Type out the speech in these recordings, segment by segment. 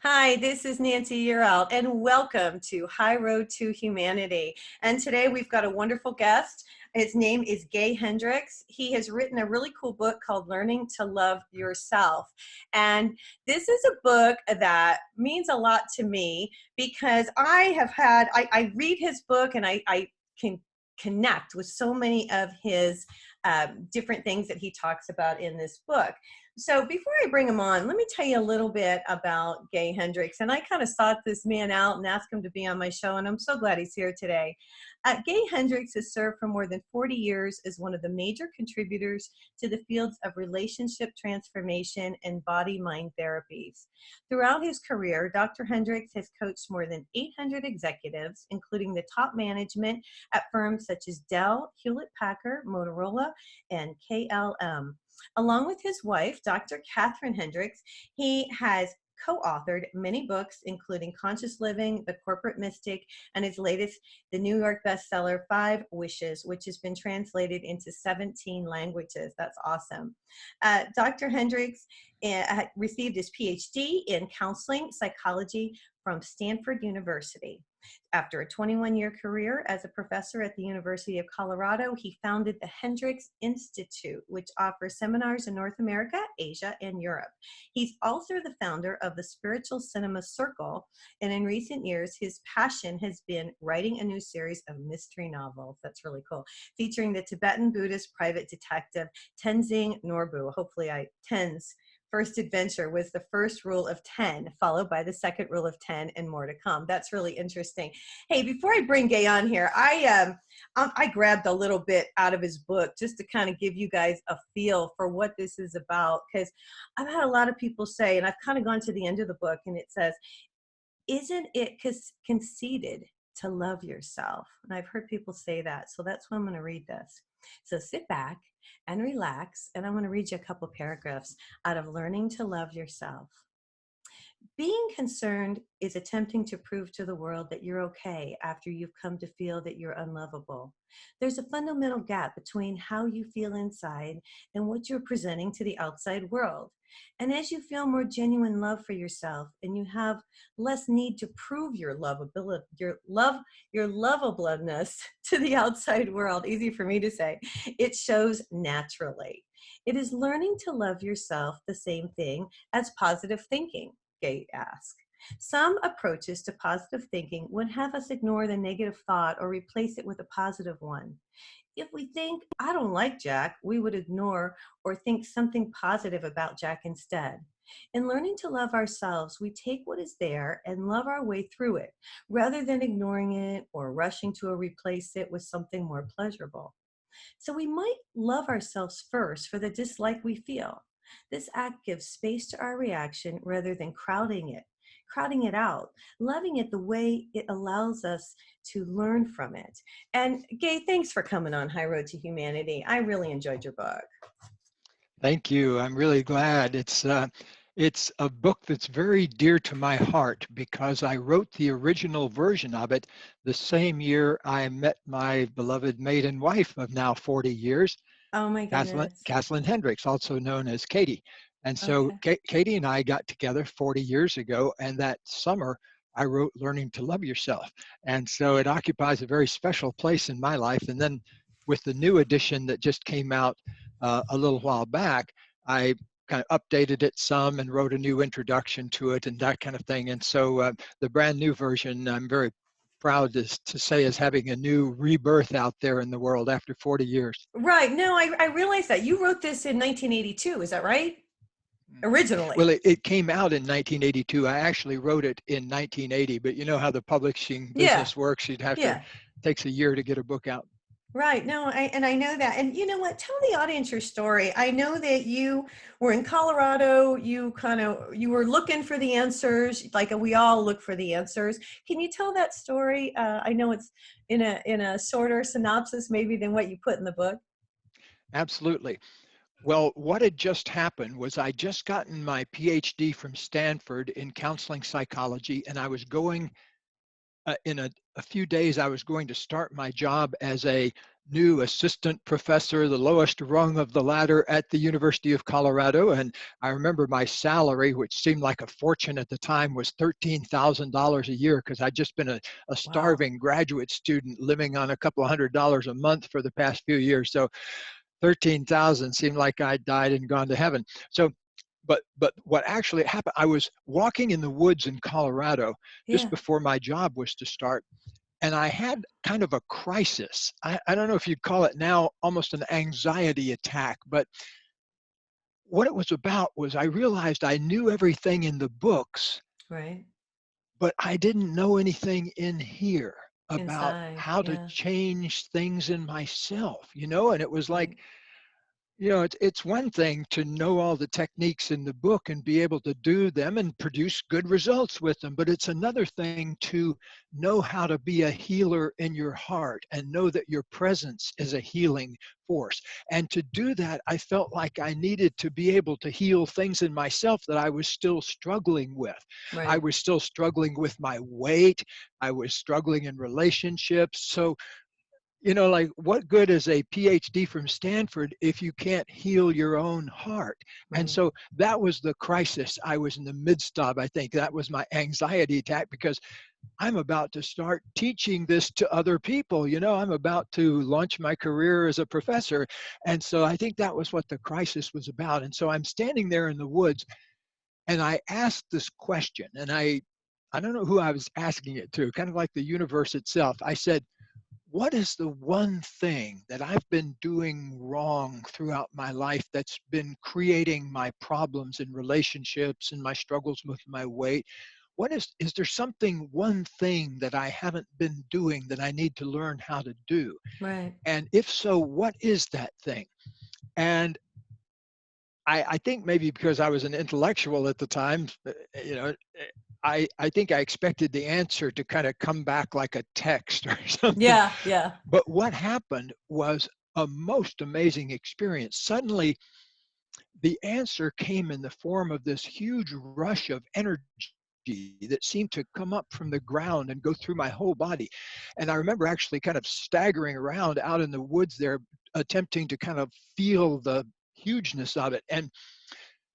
Hi, this is Nancy Yearout, and welcome to High Road to Humanity. And today we've got a wonderful guest. His name is Gay Hendricks. He has written a really cool book called Learning to Love Yourself. And this is a book that means a lot to me because I read his book and I can connect with so many of his different things that he talks about in this book. So before I bring him on, let me tell you a little bit about Gay Hendricks. And I kind of sought this man out and asked him to be on my show, and I'm so glad he's here today. Gay Hendricks has served for more than 40 years as one of the major contributors to the fields of relationship transformation and body-mind therapies. Throughout his career, Dr. Hendricks has coached more than 800 executives, including the top management at firms such as Dell, Hewlett-Packard, Motorola, and KLM. Along with his wife, Dr. Catherine Hendricks, he has co-authored many books, including Conscious Living, The Corporate Mystic, and his latest, the New York bestseller, 5 Wishes, which has been translated into 17 languages. That's awesome. Dr. Hendricks received his PhD in counseling psychology from Stanford University. After a 21-year career as a professor at the University of Colorado, he founded the Hendricks Institute, which offers seminars in North America, Asia, and Europe. He's also the founder of the Spiritual Cinema Circle, and in recent years, his passion has been writing a new series of mystery novels. That's really cool, featuring the Tibetan Buddhist private detective Tenzing Norbu. Ten's first adventure was the first rule of 10, followed by the second rule of 10, and more to come. That's really interesting. Hey, before I bring Gay on here, I grabbed a little bit out of his book just to kind of give you guys a feel for what this is about, because I've had a lot of people say, and I've kind of gone to the end of the book, and it says, isn't it conceited to love yourself? And I've heard people say that, so that's why I'm going to read this. So sit back and relax, and I'm going to read you a couple paragraphs out of Learning to Love Yourself. Being concerned is attempting to prove to the world that you're okay after you've come to feel that you're unlovable. There's a fundamental gap between how you feel inside and what you're presenting to the outside world. And as you feel more genuine love for yourself and you have less need to prove your lovableness to the outside world, easy for me to say, it shows naturally. It is learning to love yourself the same thing as positive thinking? Gay asked. Some approaches to positive thinking would have us ignore the negative thought or replace it with a positive one. If we think, I don't like Jack, we would ignore or think something positive about Jack instead. In learning to love ourselves, we take what is there and love our way through it, rather than ignoring it or rushing to replace it with something more pleasurable. So we might love ourselves first for the dislike we feel. This act gives space to our reaction rather than crowding it out, loving it the way it allows us to learn from it. And Gay, thanks for coming on High Road to Humanity. I really enjoyed your book. Thank you. I'm really glad. It's a book that's very dear to my heart because I wrote the original version of it the same year I met my beloved maiden wife of now 40 years, Oh my goodness. Kathleen Hendricks, also known as Katie. And so Okay. Katie and I got together 40 years ago, and that summer I wrote Learning to Love Yourself. And so it occupies a very special place in my life. And then with the new edition that just came out a little while back, I kind of updated it some and wrote a new introduction to it and that kind of thing. And so the brand new version, I'm very proud to say, is having a new rebirth out there in the world after 40 years. Right. No, I realized that. You wrote this in 1982. Is that right? Originally. Well, it came out in 1982. I actually wrote it in 1980, but you know how the publishing Yeah. business works. Yeah. Takes a year to get a book out. Right. No, I know that. And you know what? Tell the audience your story. I know that you were in Colorado. You were looking for the answers, like we all look for the answers. Can you tell that story? I know it's in a shorter synopsis maybe than what you put in the book. Absolutely. Well, what had just happened was I just gotten my PhD from Stanford in counseling psychology, and I was going in a few days, I was going to start my job as a new assistant professor, the lowest rung of the ladder at the University of Colorado. And I remember my salary, which seemed like a fortune at the time, was $13,000 a year because I'd just been a Wow. starving graduate student living on a couple of $100s a month for the past few years. So 13,000 seemed like I died and gone to heaven. So but what actually happened, I was walking in the woods in Colorado just Yeah. before my job was to start, and I had kind of a crisis. I don't know if you'd call it now almost an anxiety attack, but what it was about was I realized I knew everything in the books, Right. but I didn't know anything in here about Inside. how to Yeah. change things in myself, you know? And it was like, Right. you know, it's one thing to know all the techniques in the book and be able to do them and produce good results with them, but it's another thing to know how to be a healer in your heart and know that your presence is a healing force. And to do that, I felt like I needed to be able to heal things in myself that I was still struggling with. I Right. was still struggling with my weight. I was struggling in relationships. So you know, like what good is a PhD from Stanford if you can't heal your own heart? And Right. so that was the crisis I was in the midst of. I think that was my anxiety attack because I'm about to start teaching this to other people. You know, I'm about to launch my career as a professor. And so I think that was what the crisis was about. And so I'm standing there in the woods and I asked this question, and I don't know who I was asking it to, kind of like the universe itself. I said, what is the one thing that I've been doing wrong throughout my life that's been creating my problems in relationships and my struggles with my weight? What is there something, one thing that I haven't been doing that I need to learn how to do? Right. And if so, what is that thing? And I think maybe because I was an intellectual at the time, you know, I think I expected the answer to kind of come back like a text or something. Yeah. Yeah. But what happened was a most amazing experience. Suddenly, the answer came in the form of this huge rush of energy that seemed to come up from the ground and go through my whole body. And I remember actually kind of staggering around out in the woods there, attempting to kind of feel the hugeness of it. And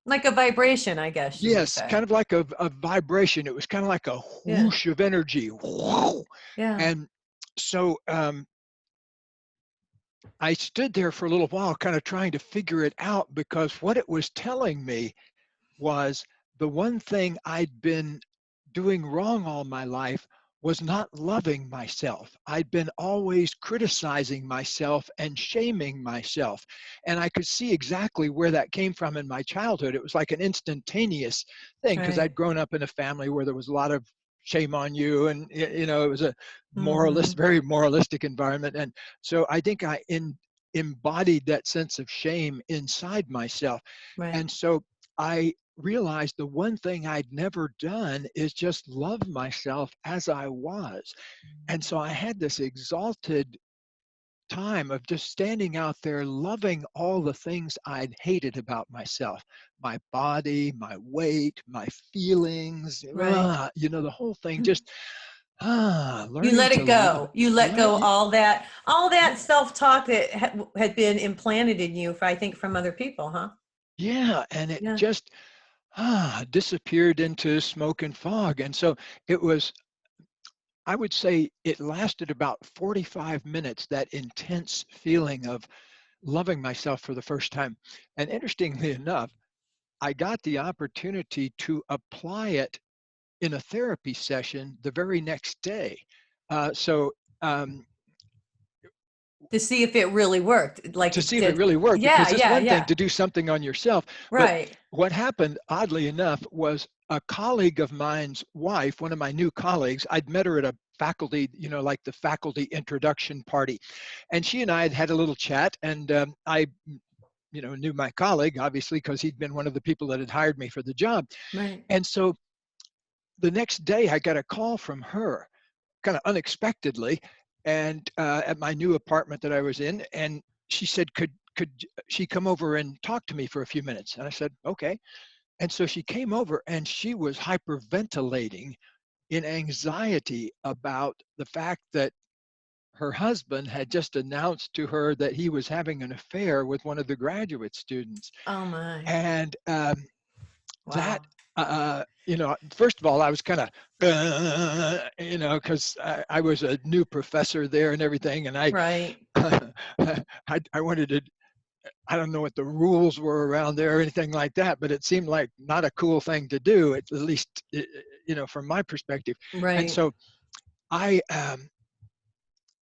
Like a vibration, I guess you would yes, say. kind of like a vibration. It was kind of like a Yeah. whoosh of energy. Yeah. And so I stood there for a little while, kind of trying to figure it out because what it was telling me was the one thing I'd been doing wrong all my life was not loving myself. I'd been always criticizing myself and shaming myself. And I could see exactly where that came from in my childhood. It was like an instantaneous thing because Right. I'd grown up in a family where there was a lot of shame on you and you know it was a Mm-hmm. very moralistic environment. And so I think embodied that sense of shame inside myself. Right. And so I realized the one thing I'd never done is just love myself as I was. And so I had this exalted time of just standing out there loving all the things I'd hated about myself, my body, my weight, my feelings, Right. you know, the whole thing just You learning let to it go. You let let go it, all that yeah, self-talk that had been implanted in you, I think, from other people, huh? yeah, and it Yeah. just disappeared into smoke and fog. And so it was, I would say it lasted about 45 minutes, that intense feeling of loving myself for the first time. And interestingly enough, I got the opportunity to apply it in a therapy session the very next day. So To see if it really worked. Like to it see if it did. really worked, Yeah, because it's yeah, one thing yeah. to do something on yourself, but Right. what happened, oddly enough, was a colleague of mine's wife, one of my new colleagues, I'd met her at a faculty, you know, like the faculty introduction party, and she and I had had a little chat, and I, you know, knew my colleague obviously because he'd been one of the people that had hired me for the job, Right. and so the next day I got a call from her kind of unexpectedly, and at my new apartment that I was in, and she said, "Could she come over and talk to me for a few minutes?" And I said, "Okay." And so she came over, and she was hyperventilating in anxiety about the fact that her husband had just announced to her that he was having an affair with one of the graduate students. Oh my. And that, Wow. first of all, I was kind of, because I was a new professor there and everything, and Right. I wanted to. I don't know what the rules were around there or anything like that, but it seemed like not a cool thing to do, at least, from my perspective. And Right. so I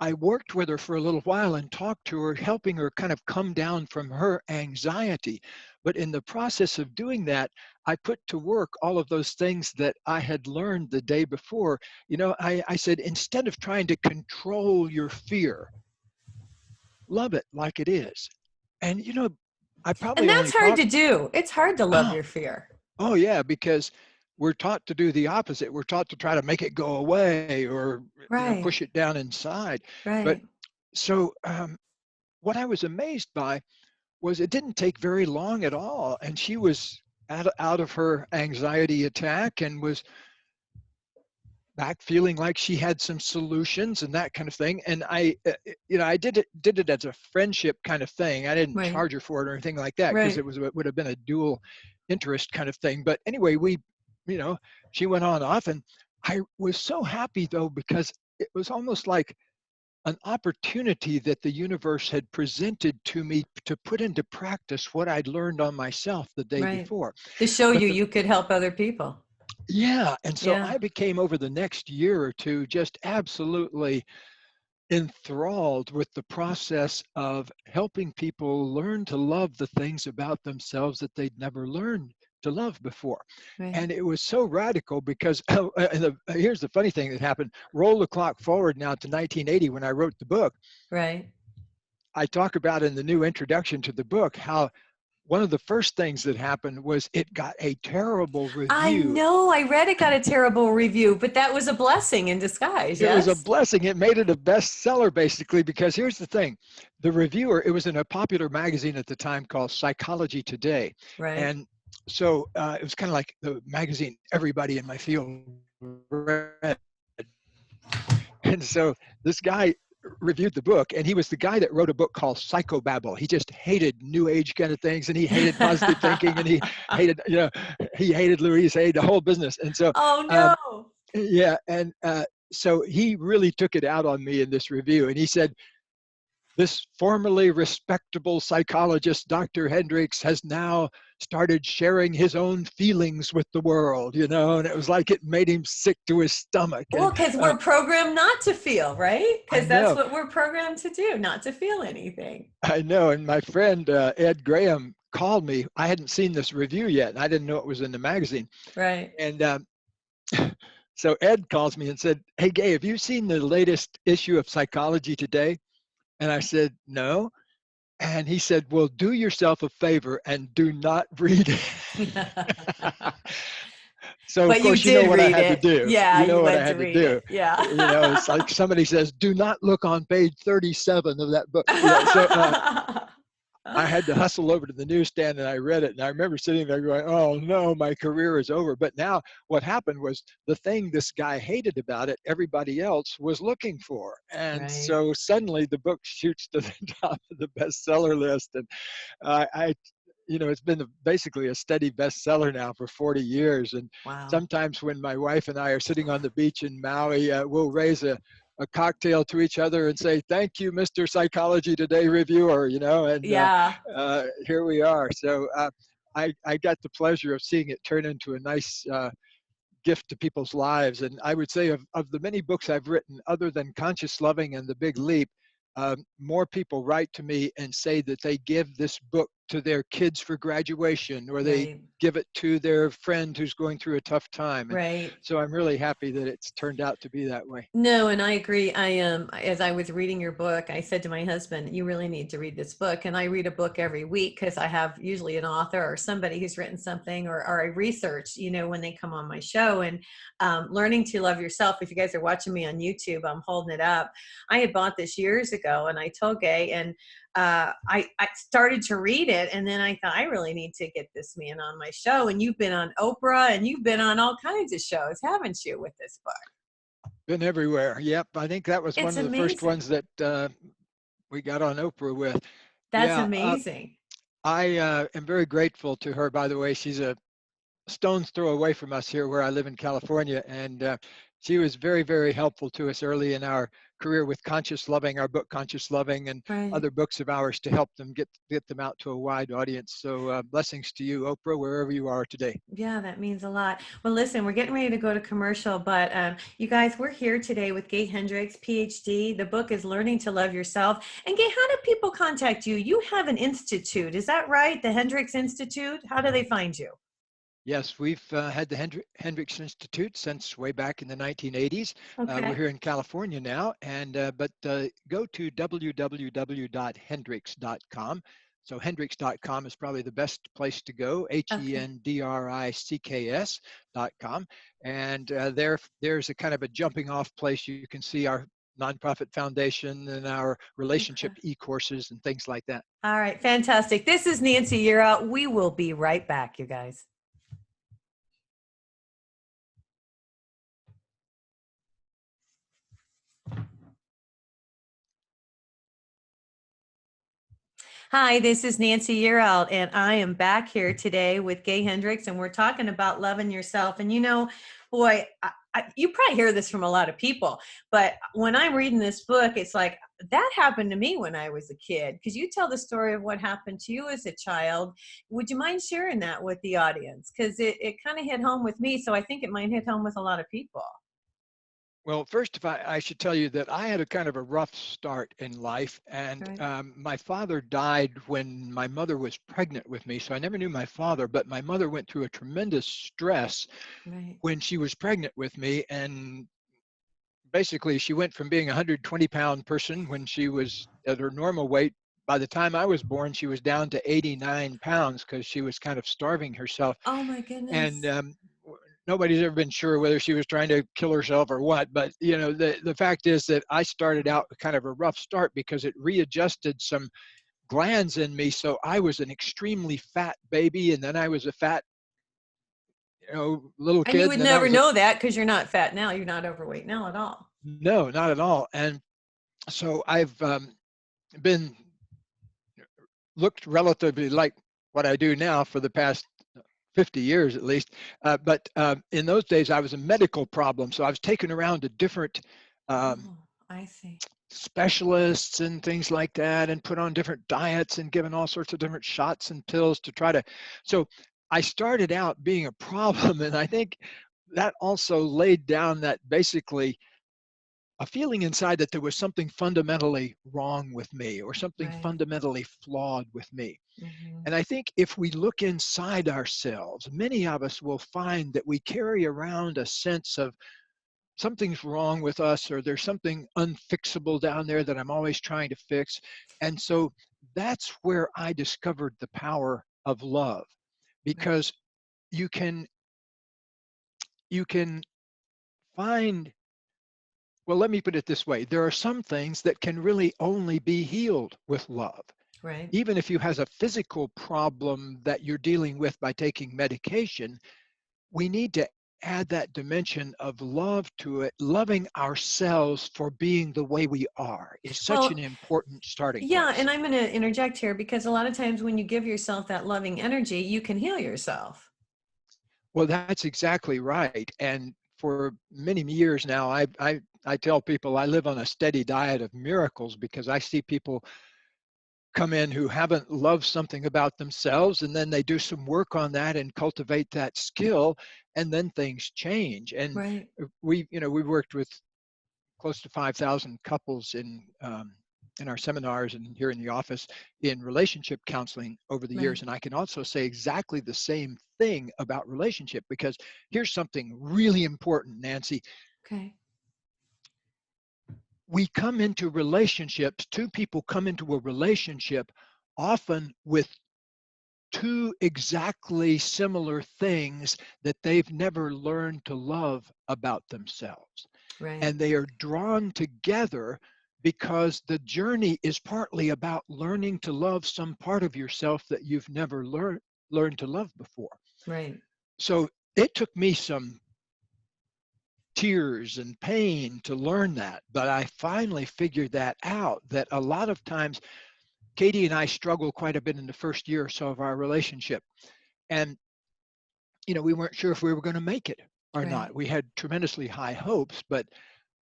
I worked with her for a little while and talked to her, helping her kind of come down from her anxiety. But in the process of doing that, I put to work all of those things that I had learned the day before. I said, instead of trying to control your fear, love it like it is. And, I And probably that's only hard to talked, do. It's hard to love oh, your fear. oh yeah, because we're taught to do the opposite. We're taught to try to make it go away or, Right. push it down inside. But Right. so what I was amazed by was it didn't take very long at all. And she was out of her anxiety attack and was back feeling like she had some solutions and that kind of thing. And I did it as a friendship kind of thing. I didn't Right. charge her for it or anything like that because Right. it would have been a dual interest kind of thing. But anyway, you know, she went on off, and I was so happy though because it was almost like an opportunity that the universe had presented to me to put into practice what I'd learned on myself the day Right. before. To show But you could help other people. yeah, and so Yeah. I became over the next year or two just absolutely enthralled with the process of helping people learn to love the things about themselves that they'd never learned to love before. Right. And it was so radical because here's the funny thing that happened. Roll the clock forward now to 1980 when I wrote the book. Right. I talk about in the new introduction to the book how one of the first things that happened was it got a terrible I review. know. I read it got a terrible review, but that was a blessing in disguise. It was a Yes. blessing. It made it a bestseller basically because here's the thing. The reviewer, it was in a popular magazine at the time called Psychology Today. Right. And so it was kind of like the magazine everybody in my field read. And so this guy reviewed the book, and he was the guy that wrote a book called Psychobabble. He just hated new age kind of things, and he hated positive thinking, and he hated, he hated Louise Hay, the whole business. And so, Oh um, no. yeah, and so he really took it out on me in this review, and he said, this formerly respectable psychologist, Dr. Hendricks, has now started sharing his own feelings with the world, and it was like it made him sick to his stomach. Well, And because we're programmed not to feel, right? I Because that's know, what we're programmed to do, not to feel anything. I know. And my friend Ed Graham called me. I hadn't seen this review yet, and I didn't know it was in the magazine. Right. And so Ed calls me and said, "Hey, Gay, have you seen the latest issue of Psychology Today?" And I said, "No." And he said, "Well, do yourself a favor and do not read it." So of But you course, you know did what I read had to it. do. Yeah, You know you what I went to had to read do. it. Yeah. It's like somebody says, "Do not look on page 37 of that book." So I had to hustle over to the newsstand and I read it. And I remember sitting there going, "Oh no, my career is over." But now what happened was the thing this guy hated about it, everybody else was looking for. And Right. so suddenly the book shoots to the top of the bestseller list. And it's been basically a steady bestseller now for 40 years. And Wow. sometimes when my wife and I are sitting on the beach in Maui, we'll raise a cocktail to each other and say, "Thank you, Mr. Psychology Today reviewer," and Yeah. here we are. So I got the pleasure of seeing it turn into a nice gift to people's lives. And I would say of the many books I've written, other than Conscious Loving and The Big Leap, more people write to me and say that they give this book to their kids for graduation, or they Right. give it to their friend who's going through a tough time. And Right. so I'm really happy that it's turned out to be that way. No, and I agree. As I was reading your book, I said to my husband, "You really need to read this book." And I read a book every week because I have usually an author or somebody who's written something, or I research, when they come on my show. And Learning to Love Yourself. If you guys are watching me on YouTube, I'm holding it up. I had bought this years ago, and I told Gay, and I started to read it, and then I thought, I really need to get this man on my show. And you've been on Oprah, and you've been on all kinds of shows, haven't you, with this book? Been everywhere. Yep. I think that was one It's of the first amazing. ones that we got on Oprah with. That's Yeah. amazing. I am very grateful to her, by the way. She's a stone's throw away from us here where I live in California. And she was very, very helpful to us early in our career with Conscious Loving, our book Conscious Loving, and Right. other books of ours to help them get them out to a wide audience. So blessings to you, Oprah, wherever you are today. Yeah, that means a lot. Well, listen, we're getting ready to go to commercial, but you guys, we're here today with Gay Hendricks, PhD. The book is Learning to Love Yourself. And Gay, how do people contact you? You have an institute, is that right? The Hendricks Institute? How do they find you? Yes, we've had the Hendricks Institute since way back in the 1980s. We're Okay. here in California now, and but go to www.hendricks.com. So hendricks.com is probably the best place to go. Okay. HENDRICS.com, and there's a kind of a jumping off place. You can see our nonprofit foundation and our relationship Okay. e-courses and things like that. All right. Fantastic. This is Nancy. You're out. We will be right back, you guys. Hi, this is Nancy Yearout, and I am back here today with Gay Hendricks, and we're talking about loving yourself. And boy, you probably hear this from a lot of people, but when I'm reading this book, it's like that happened to me when I was a kid. Because you tell the story of what happened to you as a child. Would you mind sharing that with the audience? Because it kind of hit home with me, so I think it might hit home with a lot of people. Well, first, if I should tell you that I had a kind of a rough start in life, and Right, my father died when my mother was pregnant with me. So I never knew my father, but my mother went through a tremendous stress right. when she was pregnant with me. And basically, she went from being a 120-pound person when she was at her normal weight. By the time I was born, she was down to 89 pounds because she was kind of starving herself. Oh my And goodness. nobody's ever been sure whether she was trying to kill herself or what. But the fact is that I started out with kind of a rough start because it readjusted some glands in me. So I was an extremely fat baby, and then I was a fat, little And you kid, would and then I never was a know that because you're not fat now. You're not overweight now at all. no, not at all. And so I've been looked relatively like what I do now for the past 50 years at least. But in those days, I was a medical problem. So I was taken around to different um, Oh, I see. specialists and things like that, and put on different diets and given all sorts of different shots and pills to try to. So I started out being a problem. And I think that also laid down that basically a feeling inside that there was something fundamentally wrong with me or something Right. fundamentally flawed with me. Hmm. And I think if we look inside ourselves, many of us will find that we carry around a sense of something's wrong with us, or there's something unfixable down there that I'm always trying to fix. And so that's where I discovered the power of love, Right. because you can you can find, well, let me put it this way. There are some things that can really only be healed with love. Right. Even if you has a physical problem that you're dealing with by taking medication, we need to add that dimension of love to it. Loving ourselves for being the way we are is such an Well, important starting yeah, place. and I'm going to interject here because a lot of times when you give yourself that loving energy, you can heal yourself. Well, that's exactly right. And for many years now, I tell people I live on a steady diet of miracles, because I see people come in who haven't loved something about themselves, and then they do some work on that and cultivate that skill, and then things change. And Right. we worked with close to 5,000 couples in our seminars and here in the office in relationship counseling over the years. Right. And I can also say exactly the same thing about relationship, because here's something really important, Nancy. Okay. We come into relationships, two people come into a relationship often with two exactly similar things that they've never learned to love about themselves. Right. And they are drawn together because the journey is partly about learning to love some part of yourself that you've never learned to love before. Right. So it took me some tears and pain to learn that. But I finally figured that out, that a lot of times Katie and I struggled quite a bit in the first year or so of our relationship. And, we weren't sure if we were going to make it or Right. not. We had tremendously high hopes, but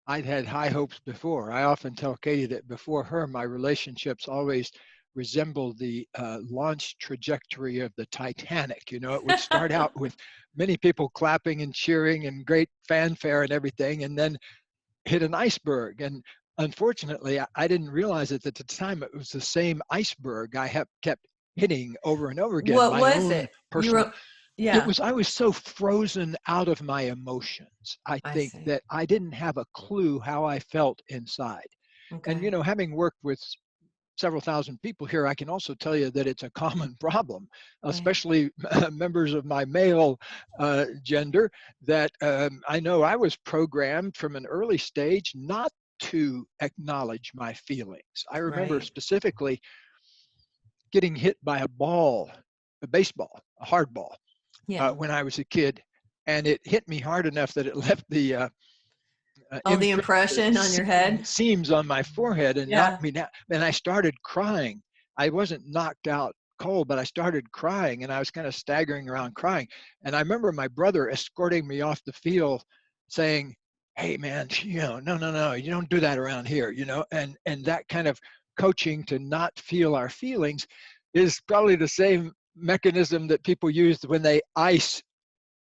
I'd had high hopes before. I often tell Katie that before her, my relationships always resembled the launch trajectory of the Titanic. It would start out with many people clapping and cheering and great fanfare and everything, and then hit an iceberg. And unfortunately, I didn't realize it at the time. It was the same iceberg I have kept hitting over and over again. What My was own it? You personal. wrote, yeah, I was so frozen out of my emotions. I I think see. that I didn't have a clue how I felt inside. And, Okay. having worked with several thousand people here, I can also tell you that it's a common problem, Right. especially members of my male gender, that I know I was programmed from an early stage not to acknowledge my feelings. I remember Right. specifically getting hit by a ball, a baseball, a hard ball, Yeah. when I was a kid, and it hit me hard enough that it left the Oh, the imprint, the impression on your head. seams on my forehead and knocked Yeah. me down. And I started crying. I wasn't knocked out cold, but I started crying, and I was kind of staggering around crying. And I remember my brother escorting me off the field, saying, "Hey, man, no, no, no, you don't do that around here," and that kind of coaching to not feel our feelings is probably the same mechanism that people use when they ice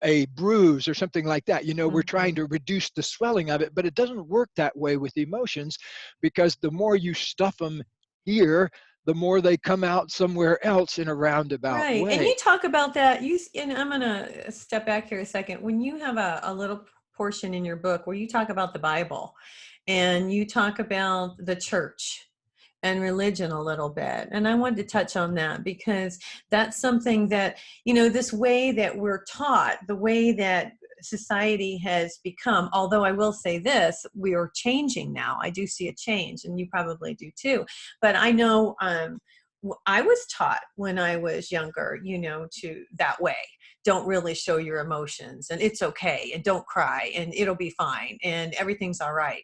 a bruise or something like that. We're trying Mhm. to reduce the swelling of it, but it doesn't work that way with emotions, because the more you stuff them here, the more they come out somewhere else in a roundabout Right. And you way. talk about that. And I'm going to step back here a second. When you have a little portion in your book where you talk about the Bible and you talk about the church and religion a little bit. And I wanted to touch on that because that's something that, this way that we're taught, the way that society has become, although I will say this, we are changing now. I do see a change, and you probably do too. But I know I was taught when I was younger, to that way. Don't really show your emotions, and it's okay, and don't cry, and it'll be fine, and everything's all right.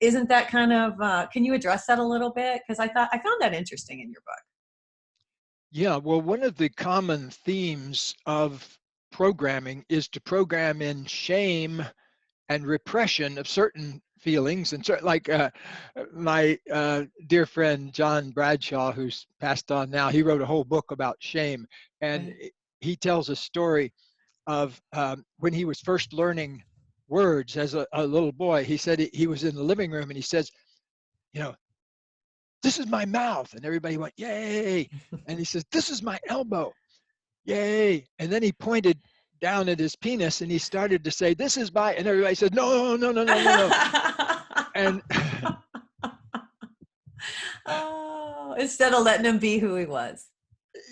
Isn't that kind of, can you address that a little bit? Because I found that interesting in your book. Yeah, well, one of the common themes of programming is to program in shame and repression of certain feelings. And so, like my dear friend John Bradshaw, who's passed on now, he wrote a whole book about shame. And Right. he tells a story of when he was first learning words as a little boy. He said he was in the living room, and he says, you know, "This is my mouth." And everybody went, "Yay." And he says, "This is my elbow." "Yay." And then he pointed down at his penis, and he started to say, "This is my," and everybody said, "No, no, no, no, no, no." And Oh, instead of letting him be who he was.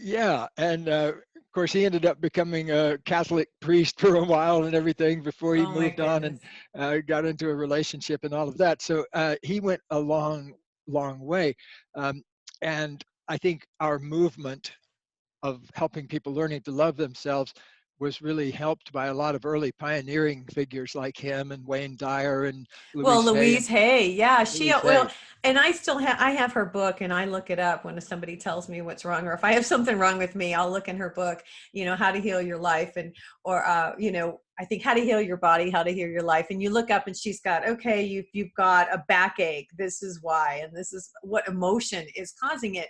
yeah, and of course he ended up becoming a Catholic priest for a while and everything before he Oh my moved on and goodness. got into a relationship and all of that. So he went a long, long way. Um, and I think our movement of helping people learning to love themselves was really helped by a lot of early pioneering figures like him and Wayne Dyer and Well, Louise Hay Louise and Hay, yeah, Louise well, Hay. and I have her book, and I look it up when somebody tells me what's wrong, or if I have something wrong with me, I'll look in her book, How to Heal Your Life, and or I think How to Heal Your Body, How to Heal Your Life, and you look up, and she's got, okay, you've got a backache, this is why, and this is what emotion is causing it.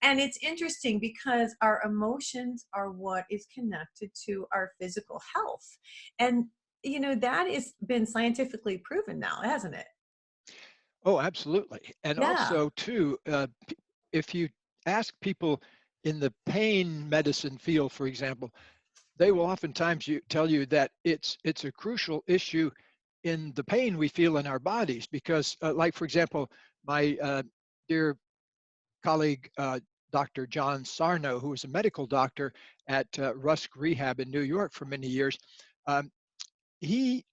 And it's interesting because our emotions are what is connected to our physical health. And, that has been scientifically proven now, hasn't it? Oh, absolutely. And Yeah. also, too, if you ask people in the pain medicine field, for example, they will oftentimes tell you that it's a crucial issue in the pain we feel in our bodies because, like for example, my dear colleague, Dr. John Sarno, who was a medical doctor at Rusk Rehab in New York for many years, um, he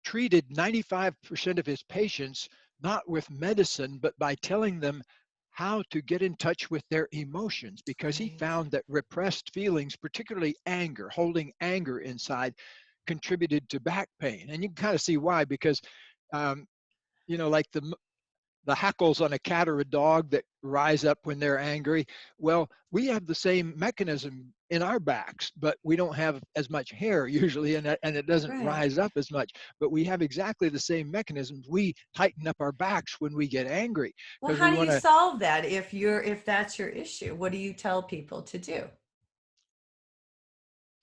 treated 95% of his patients not with medicine, but by telling them how to get in touch with their emotions, because he Right. found that repressed feelings, particularly anger, holding anger inside, contributed to back pain. And you can kind of see why, because, like the hackles on a cat or a dog that rise up when they're angry. Well, we have the same mechanism in our backs, but we don't have as much hair usually, and it doesn't Right. rise up as much. But we have exactly the same mechanisms. We tighten up our backs when we get angry Well, because how we do want you to solve that if that's your issue? What do you tell people to do?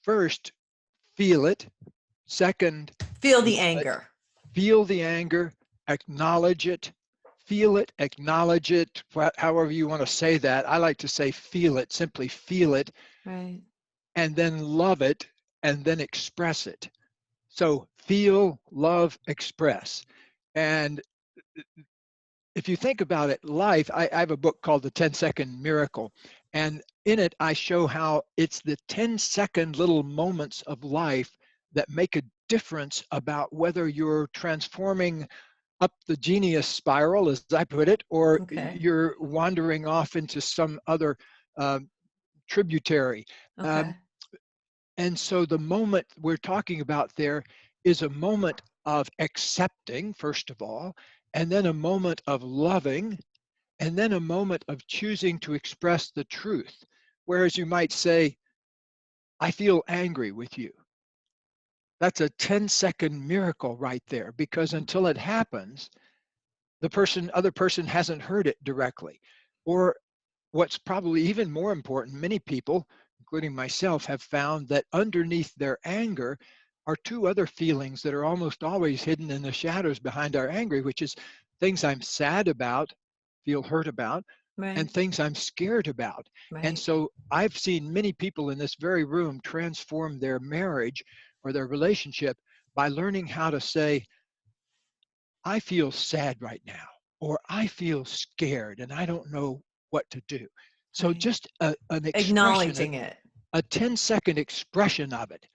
first feel it. Second, Feel the love it. anger. Feel the anger, acknowledge it, feel it, acknowledge it, however you want to say that. I like to say feel it, simply feel it, Right. and then love it, and then express it. So feel, love, express. And if you think about it, life, I have a book called The 10-Second Miracle. And in it, I show how it's the 10-second little moments of life that make a difference about whether you're transforming up the genius spiral, as I put it, or Okay. you're wandering off into some other uh, tributary. Um, Okay. and so the moment we're talking about there is a moment of accepting, first of all, and then a moment of loving, and then a moment of choosing to express the truth. Whereas you might say, I feel angry with you. That's a 10-second miracle right there, because until it happens, the other person hasn't heard it directly. Or what's probably even more important, many people, including myself, have found that underneath their anger are two other feelings that are almost always hidden in the shadows behind our anger, which is things I'm sad about, feel hurt about, and Right. things I'm scared about. And Right. so I've seen many people in this very room transform their marriage or their relationship by learning how to say, I feel sad right now, or I feel scared and I don't know what to do. So Right. just an expression, Acknowledging it. a 10-second expression of it.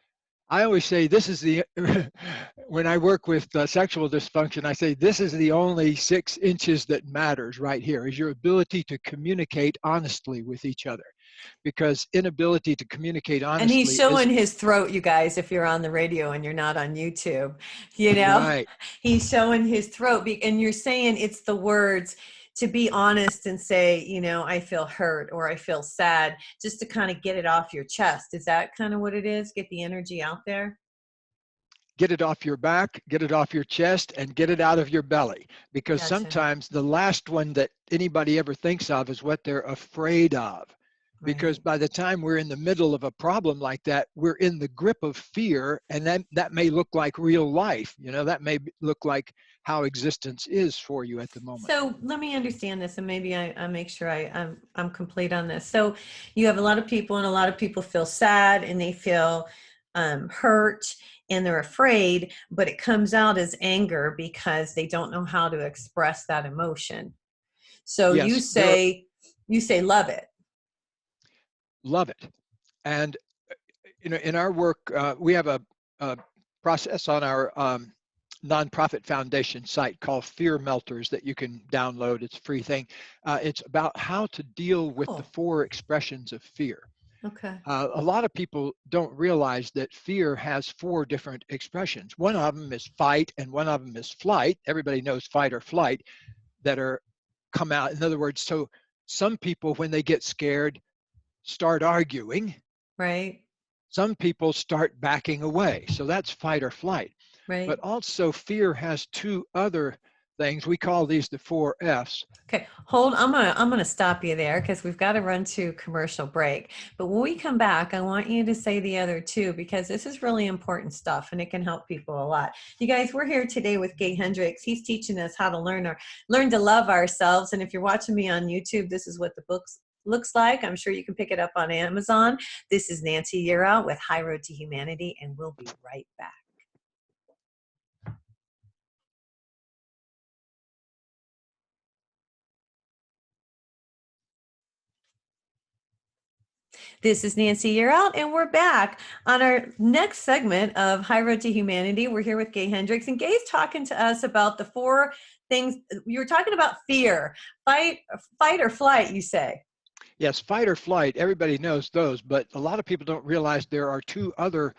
I always say this is the, when I work with sexual dysfunction, I say this is the only 6 inches that matters right here, is your ability to communicate honestly with each other. Because inability to communicate And he's honestly is showing his throat, you guys, if you're on the radio and you're not on YouTube, right. he's showing his throat. And you're saying it's the words to be honest and say, I feel hurt or I feel sad, just to kind of get it off your chest. Is that kind of what it is? Get the energy out there? Get it off your back, get it off your chest, and get it out of your belly. Because Gotcha. sometimes the last one that anybody ever thinks of is what they're afraid of. Because Right. by the time we're in the middle of a problem like that, we're in the grip of fear, and that may look like real life. That may look like how existence is for you at the moment. So let me understand this, and maybe I make sure I'm complete on this. So you have a lot of people, and a lot of people feel sad, and they feel hurt, and they're afraid, but it comes out as anger because they don't know how to express that emotion. So Yes, there are, you say love it. love it. And in our work, we have a process on our nonprofit foundation site called Fear Melters that you can download. It's a free thing. It's about how to deal with the Cool. 4 expressions of fear. Okay. A lot of people don't realize that fear has 4 different expressions. One of them is fight, and one of them is flight. Everybody knows fight or flight that are come out. In other words, so some people, when they get scared, start arguing. Right. Some people start backing away. So that's fight or flight. But Right. also fear has 2 other things. We call these the 4 F's. Okay, hold. I'm gonna stop you there because we've got to run to commercial break. But when we come back, I want you to say the other 2 because this is really important stuff and it can help people a lot. You guys, we're here today with Gay Hendricks. He's teaching us how to learn to love ourselves. And if you're watching me on YouTube, this is what the book looks like. I'm sure you can pick it up on Amazon. This is Nancy Yearout with High Road to Humanity, and we'll be right back. This is Nancy Yearout, and we're back on our next segment of High Road to Humanity. We're here with Gay Hendricks, and Gay's talking to us about the 4 things. You were talking about fear, fight or flight, you say. Yes, fight or flight, everybody knows those, but a lot of people don't realize there are 2 other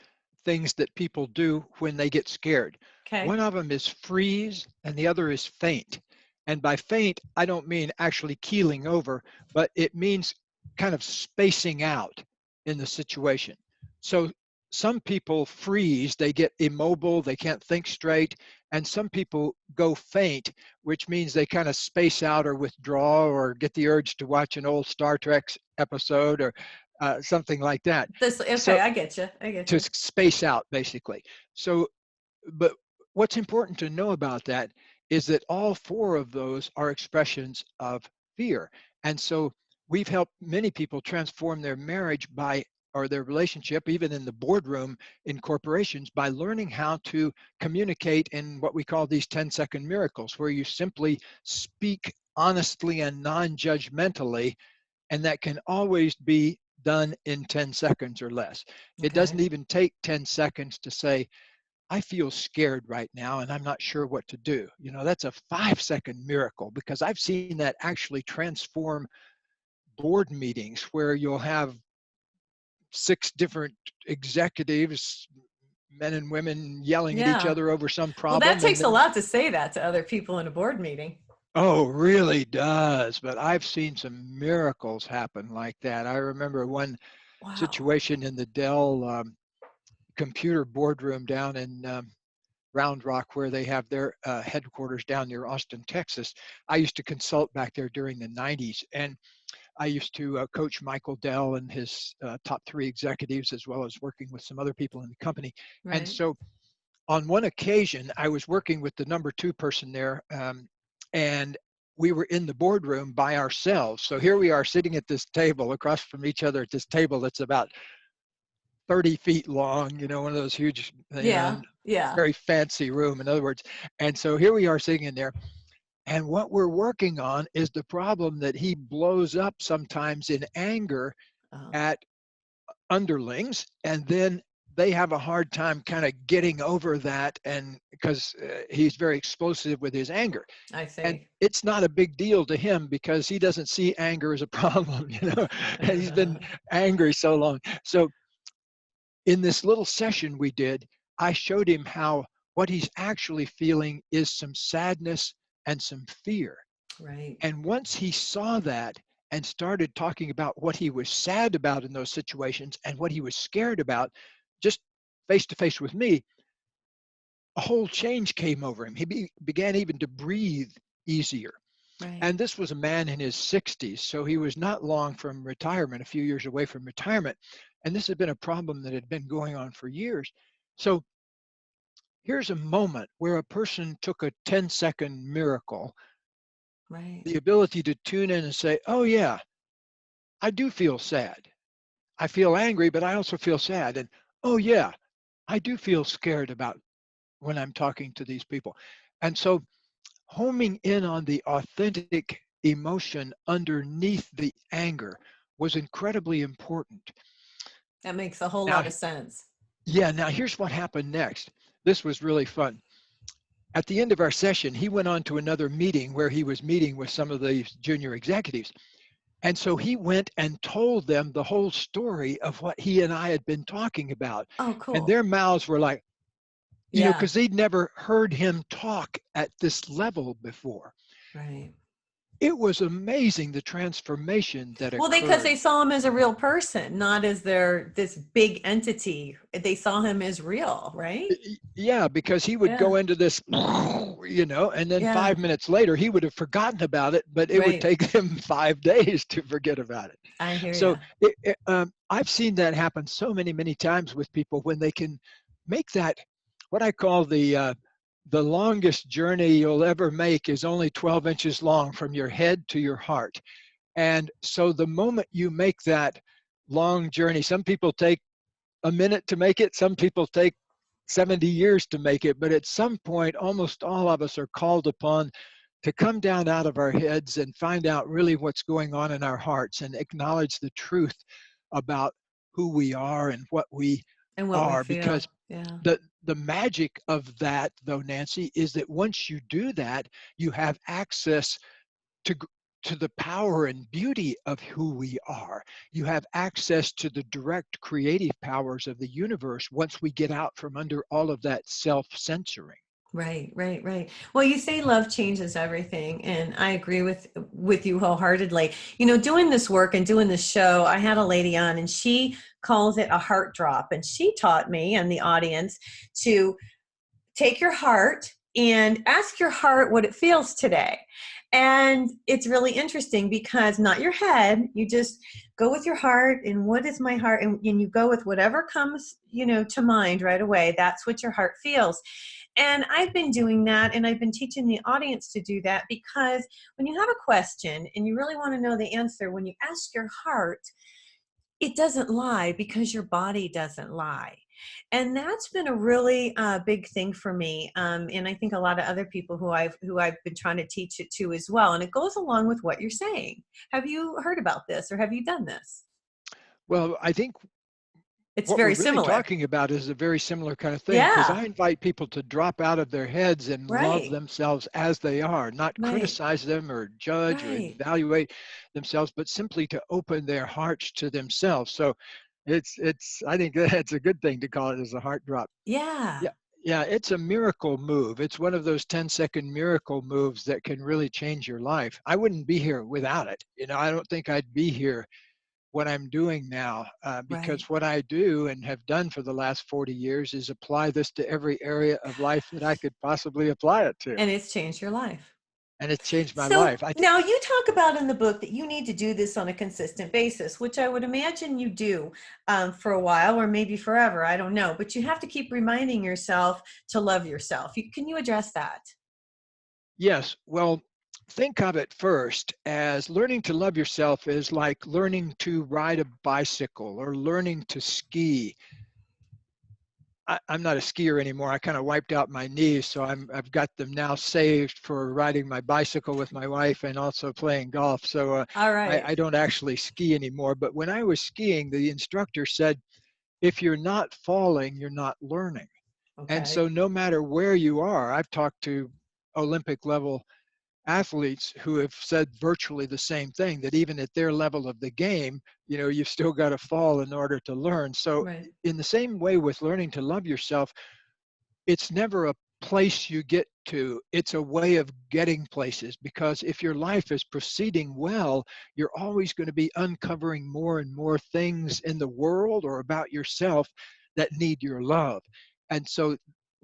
things that people do when they get scared. Okay. One of them is freeze, and the other is faint. And by faint, I don't mean actually keeling over, but it means kind of spacing out in the situation. So some people freeze, they get immobile, they can't think straight, and some people go faint, which means they kind of space out or withdraw or get the urge to watch an old Star Trek episode or something like that. Okay, So I get you. I get to you. space out, basically. So, but what's important to know about that is that all four of those are expressions of fear. And so we've helped many people transform their marriage by, or their relationship, even in the boardroom in corporations, by learning how to communicate in what we call these 10-second miracles, where you simply speak honestly and non-judgmentally, and that can always be done in 10 seconds or less. It doesn't Okay. even take 10 seconds to say, I feel scared right now and I'm not sure what to do. You know, that's a 5-second miracle, because I've seen that actually transform board meetings where you'll have 6 different executives, men and women, yelling at each Yeah. other over some Well, that problem. And takes a then, lot to say that to other people in a board meeting. oh, really does. But I've seen some miracles happen like that. I remember one Wow. situation in the Dell computer boardroom down in Round Rock, where they have their headquarters down near Austin, Texas. I used to consult back there during the 90s, and I used to coach Michael Dell and his top 3 executives, as well as working with some other people in the company. And Right. so on one occasion, I was working with the number 2 person there, and we were in the boardroom by ourselves. So here we are sitting at this table across from each other at this table that's about 30 feet long, you know, one of those huge, you know, Yeah. Yeah. very fancy room, in other words. And so here we are sitting in there. And what we're working on is the problem that he blows up sometimes in anger Oh, at underlings. And then they have a hard time kind of getting over that. And because he's very explosive with his anger. I And see. it's not a big deal to him because he doesn't see anger as a problem, you know, and he's been angry so long. So in this little session we did, I showed him how what he's actually feeling is some sadness and some fear. Right. And once he saw that and started talking about what he was sad about in those situations and what he was scared about, just face to face with me, a whole change came over him. He began even to breathe easier. Right. And this was a man in his 60s, so he was not long from retirement, a few years away from retirement. And this had been a problem that had been going on for years. So here's a moment where a person took a 10-second miracle, Right. the ability to tune in and say, oh, yeah, I do feel sad. I feel angry, but I also feel sad. And oh, yeah, I do feel scared about when I'm talking to these people. And so homing in on the authentic emotion underneath the anger was incredibly important. That makes a whole Now, lot of sense. yeah, now here's what happened next. This was really fun. At the end of our session, he went on to another meeting where he was meeting with some of the junior executives. And so he went and told them the whole story of what he and I had been talking about. Oh, And cool. their mouths were like, you know, Yeah. because they'd never heard him talk at this level before. Right. It was amazing the transformation that Well, because occurred. they saw him as a real person, not as their this big entity. They saw him as real, right? Yeah, because he would Yeah. go into this, you know, and then Yeah. 5 minutes later he would have forgotten about it, but it would Right. take him 5 days to forget about it. I hear So you. I've seen that happen so many, many times with people when they can make that, what I call the longest journey you'll ever make is only 12 inches long from your head to your heart. And so the moment you make that long journey, some people take a minute to make it, some people take 70 years to make it, but at some point, almost all of us are called upon to come down out of our heads and find out really what's going on in our hearts and acknowledge the truth about who we are and what we And what we are. feel. Because Yeah. the magic of that, though, Nancy, is that once you do that, you have access to to the power and beauty of who we are. You have access to the direct creative powers of the universe once we get out from under all of that self-censoring. Right, right, right. Well, you say love changes everything, and I agree with you wholeheartedly. You know, doing this work and doing this show, I had a lady on, and she calls it a heart drop, and she taught me and the audience to take your heart and ask your heart what it feels today. And it's really interesting because not your head, you just go with your heart and what is my heart? And you go with whatever comes, you know, to mind right away. That's what your heart feels. And I've been doing that and I've been teaching the audience to do that because when you have a question and you really want to know the answer, when you ask your heart, it doesn't lie because your body doesn't lie. And that's been a really big thing for me, and I think a lot of other people who I've been trying to teach it to as well. And it goes along with what you're saying. Have you heard about this, or have you done this? Well, I think It's what we're very really similar. talking about is a very similar kind of thing, because Yeah. I invite people to drop out of their heads and love Right. themselves as they are, not Right. criticize them or judge or Right. evaluate themselves, but simply to open their hearts to themselves. So it's I think that's a good thing to call it as a heart drop. Yeah. Yeah. Yeah, it's a miracle move. It's one of those 10-second miracle moves that can really change your life. I wouldn't be here without it. You know, I don't think I'd be here what I'm doing now, Right. because what I do and have done for the last 40 years is apply this to every area of life that I could possibly apply it to. And it's changed your life. And it's changed my So life. now you talk about in the book that you need to do this on a consistent basis, which I would imagine you do for a while or maybe forever. I don't know, but you have to keep reminding yourself to love yourself. Can you address that? Yes, well, think of it first as learning to love yourself is like learning to ride a bicycle or learning to ski. I'm not a skier anymore. I kind of wiped out my knees, so I've got them now saved for riding my bicycle with my wife and also playing golf. So All I right. don't actually ski anymore. But when I was skiing, the instructor said, if you're not falling, you're not learning. And Okay. so no matter where you are, I've talked to Olympic level athletes who have said virtually the same thing, that even at their level of the game, you know, you've still got to fall in order to learn. So Right. in the same way with learning to love yourself, it's never a place you get to, it's a way of getting places, because if your life is proceeding well, you're always going to be uncovering more and more things in the world or about yourself that need your love. And so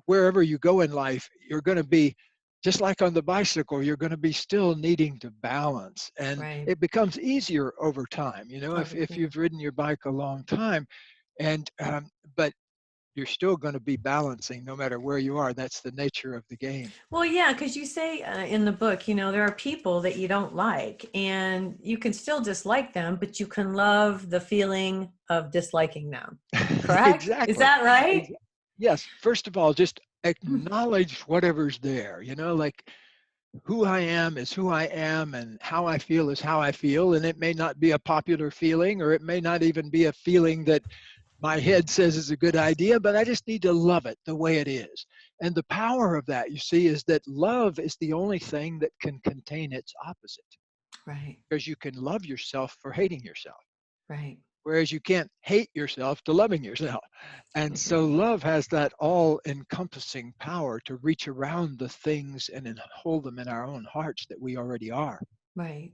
wherever you go in life, you're going to be just like on the bicycle, you're going to be still needing to balance, and Right. it becomes easier over time, you know, if Everything. you've ridden your bike a long time. And but you're still going to be balancing no matter where you are. That's the nature of the game. Well, yeah, because you say in the book, you know, there are people that you don't like, and you can still dislike them, but you can love the feeling of disliking them. Correct? Is Exactly. that right? Ex- Yes. First of all, just acknowledge whatever's there. You know, like who I am is who I am, and how I feel is how I feel. And it may not be a popular feeling, or it may not even be a feeling that my head says is a good idea, but I just need to love it the way it is. And the power of that, you see, is that love is the only thing that can contain its opposite, Right. because you can love yourself for hating yourself, Right. whereas you can't hate yourself to loving yourself. And so Mhm. love has that all encompassing power to reach around the things and then hold them in our own hearts that we already are. Right.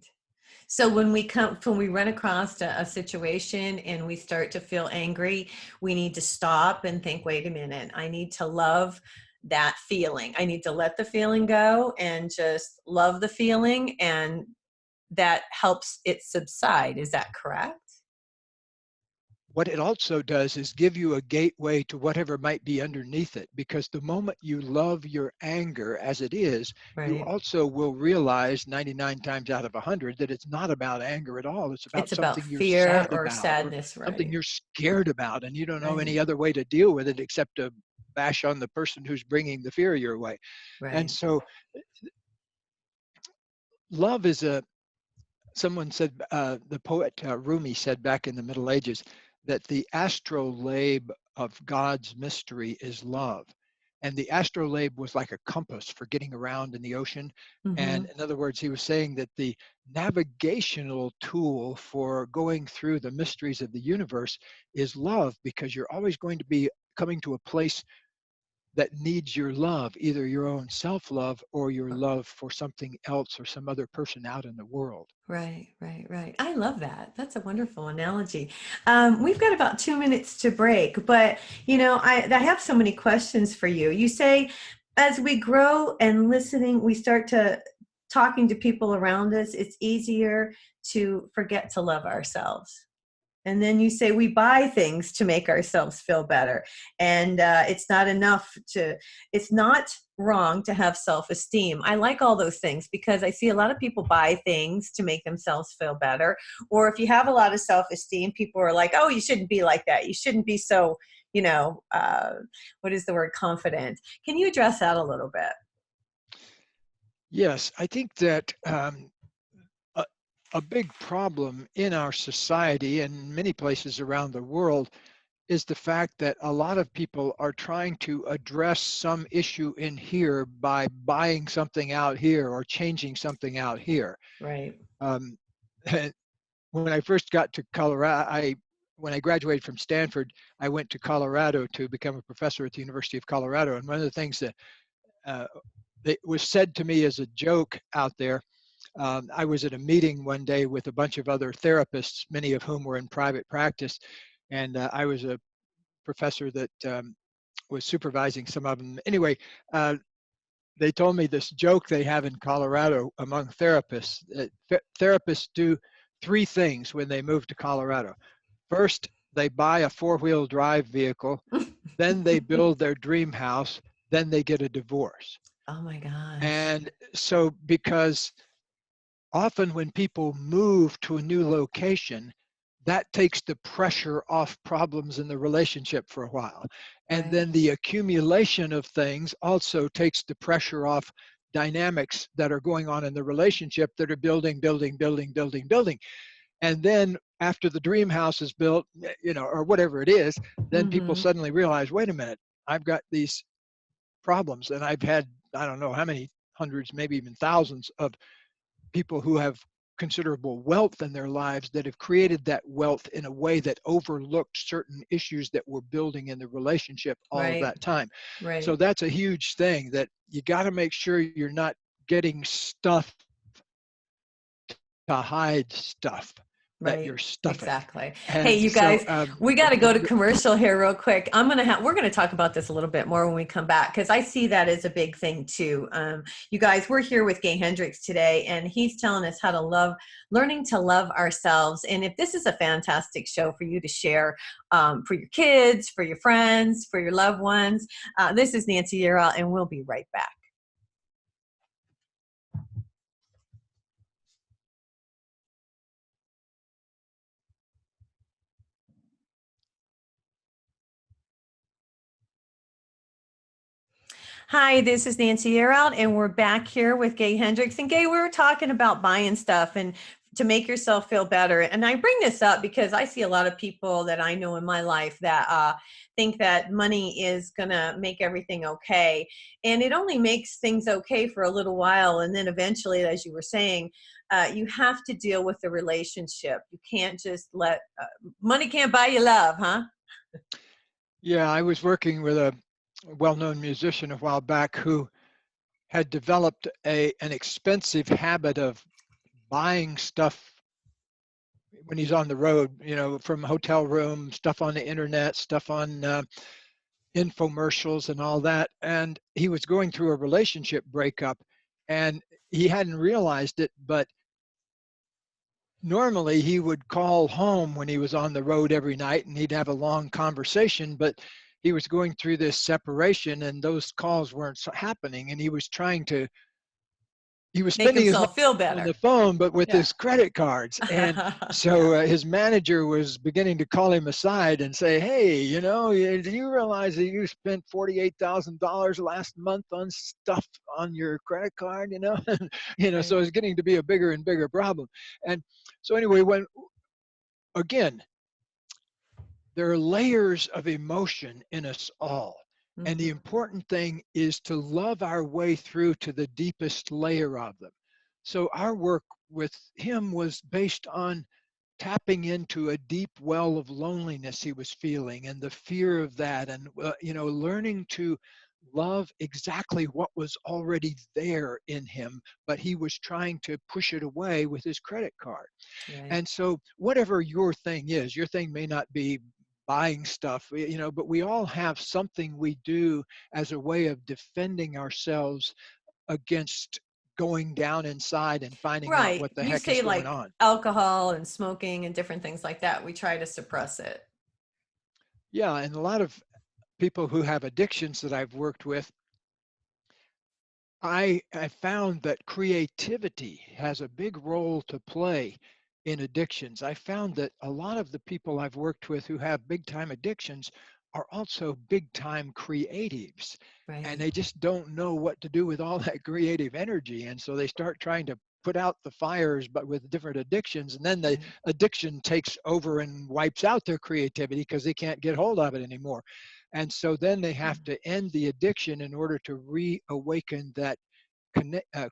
So when we run across a situation and we start to feel angry, we need to stop and think, wait a minute, I need to love that feeling. I need to let the feeling go and just love the feeling, and that helps it subside. Is that correct? What it also does is give you a gateway to whatever might be underneath it, because the moment you love your anger as it is, you Right. also will realize 99 times out of 100 that it's not about anger at all. It's about It's about something you're fear sad or about, or sadness. something Right. you're scared about, and you don't know Right. any other way to deal with it except to bash on the person who's bringing the fear your way. And Right. so love is a, someone said, the poet Rumi said back in the Middle Ages, that the astrolabe of God's mystery is love. and the astrolabe was like a compass for getting around in the ocean. Mm-hmm. And in other words, he was saying that the navigational tool for going through the mysteries of the universe is love, because you're always going to be coming to a place that needs your love, either your own self-love or your love for something else or some other person out in the world. Right, right, right. I love that. That's a wonderful analogy. We've got about 2 minutes to break, but I have so many questions for you. You say, as we grow and listening, we start to talking to people around us, it's easier to forget to love ourselves. And then you say we buy things to make ourselves feel better. And it's not enough it's not wrong to have self-esteem. I like all those things because I see a lot of people buy things to make themselves feel better. Or if you have a lot of self-esteem, people are like, oh, you shouldn't be like that. You shouldn't be so, what is the word, confident. Can you address that a little bit? Yes, I think that a, a big problem in our society and many places around the world is the fact that a lot of people are trying to address some issue in here by buying something out here or changing something out here. Right. Um, when I first got to Colorado, when I graduated from Stanford, I went to Colorado to become a professor at the University of Colorado. And one of the things that uh, was said to me as a joke out there, I was at a meeting one day with a bunch of other therapists, many of whom were in private practice, and I was a professor that was supervising some of them. Anyway, they told me this joke they have in Colorado among therapists. Therapists do three things when they move to Colorado. First, they buy a four-wheel drive vehicle, then they build their dream house, then they get a divorce. Oh my gosh. And so, because often when people move to a new location, that takes the pressure off problems in the relationship for a while. And Right. then the accumulation of things also takes the pressure off dynamics that are going on in the relationship that are building, building, building, building, building. And then after the dream house is built, or whatever it is, then people Mm-hmm. suddenly realize, wait a minute, I've got these problems. And I've had, I don't know how many hundreds, maybe even thousands of people who have considerable wealth in their lives that have created that wealth in a way that overlooked certain issues that were building in the relationship all of Right. that time. So Right. that's a huge thing, that you got to make sure you're not getting stuff to hide stuff that you're Right. stuffing. Exactly. Hey, And you so guys, we got to go to commercial here real quick. We're going to talk about this a little bit more when we come back, because I see that as a big thing too. You guys, we're here with Gay Hendricks today, and he's telling us how to learning to love ourselves. And if this is a fantastic show for you to share for your kids, for your friends, for your loved ones, this is Nancy Yearout, and we'll be right back. Hi, this is Nancy Yearout, and we're back here with Gay Hendricks. And Gay, we were talking about buying stuff and to make yourself feel better. And I bring this up because I see a lot of people that I know in my life that think that money is going to make everything okay. And it only makes things okay for a little while. And then eventually, as you were saying, you have to deal with the relationship. You can't just let money can't buy you love, huh? yeah, I was working with a well-known musician a while back who had developed an expensive habit of buying stuff when he's on the road, from hotel room, stuff on the internet, stuff on infomercials and all that. And he was going through a relationship breakup, and he hadn't realized it, but normally he would call home when he was on the road every night and he'd have a long conversation, but he was going through this separation and those calls weren't happening, and he was Make spending his money himself feel on the better. phone, but with Yeah. his credit cards. And Yeah. so his manager was beginning to call him aside and say, hey, do you realize that you spent $48,000 last month on stuff on your credit card, Right. so it's getting to be a bigger and bigger problem. And so anyway, again, there are layers of emotion in us all. And the Mhm. important thing is to love our way through to the deepest layer of them. So our work with him was based on tapping into a deep well of loneliness he was feeling and the fear of that, and learning to love exactly what was already there in him, but he was trying to push it away with his credit card. Right. And so whatever your thing is, your thing may not be buying stuff, but we all have something we do as a way of defending ourselves against going down inside and finding out Right. what the You heck is say going like on. alcohol and smoking and different things like that. We try to suppress it. Yeah, and a lot of people who have addictions that I've worked with, I found that creativity has a big role to play in addictions. I found that a lot of the people I've worked with who have big time addictions are also big time creatives, and Right. they just don't know what to do with all that creative energy. And so they start trying to put out the fires, but with different addictions. And then the Right. addiction takes over and wipes out their creativity because they can't get hold of it anymore. And so then they have to end the addiction in order to reawaken that